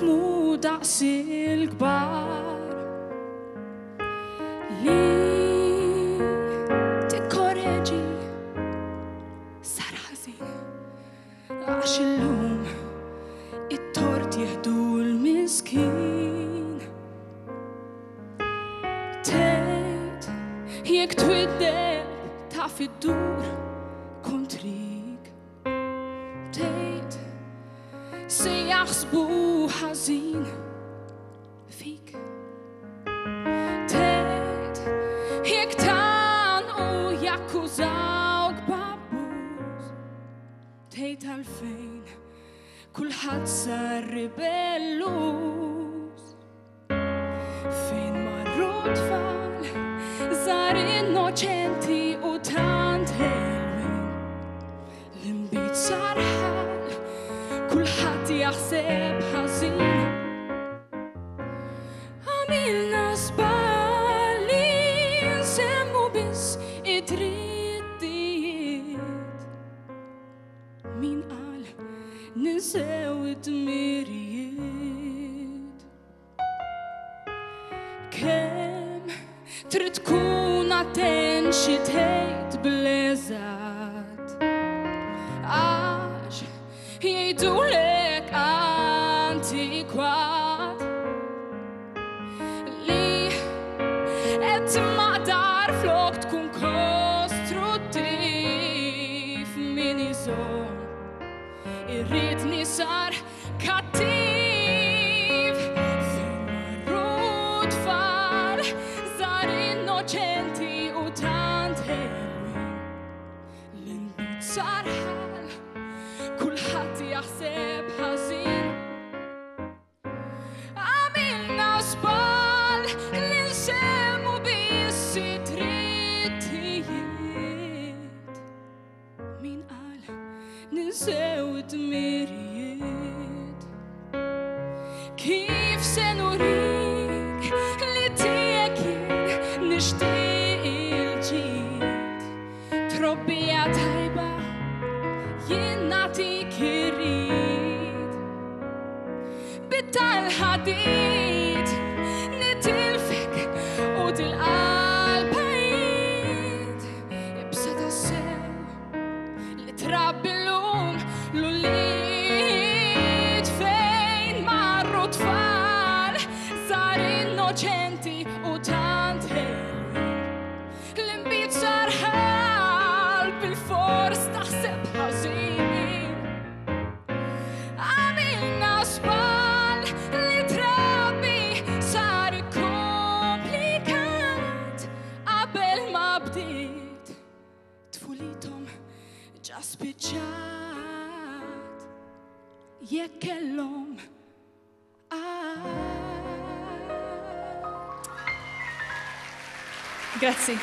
jismu daqs il-kbar li tikkorreġi sar ħażin għax illum it-tort jieħdu l-miskin. Tgħid jekk twiddeb taf iddur kontrik. Tgħid se jaħsbu ħażin fik. Tgħid jekk tagħnqu jakkużawk b'abbuż. Tgħid għalfejn kulħadd sar ribelluż. Fejn marru tfal żgħar innoċenti u tant ħelwin l-inbit sar ħal kulħadd jaħseb ħażin. Għamilna żball li nsemmu biss id-drittijiet. Min qal ninsew id-dmirijiet. Kemm trid tkun attent xi tgħid bl-eżatt għax jgħidulek antikwat li qed maqdar flok tkun kostruttiv. Min iżomm irridni sar kattiv. Fejn marru tfal żgħar innoċenti u tant ħelwin l-inbit sar ħal kulħadd jaħseb ħażin. Għamilna żball li nsemmu biss id-drittijiet. Min qal ninsew id-dmirijiet. Kif se nurik li tiegħek jien nixtieq il-ġid. Trobbija tajba jien nagħtik irrid. Bitta l-ħadid nitilfek u tilqa' l-bajt. Ibsa tassew li trabbi llum l-ulied. Fejn marru tfal żgħar innoċenti u tant ħelwin l-inbit sar ħal bil-fors taħseb ħażin. Għamilna żball li trabbi sar komplikat qabel ma bdiet tfulithom ġa spiċċat jekk kellhom qatt. Grazzi.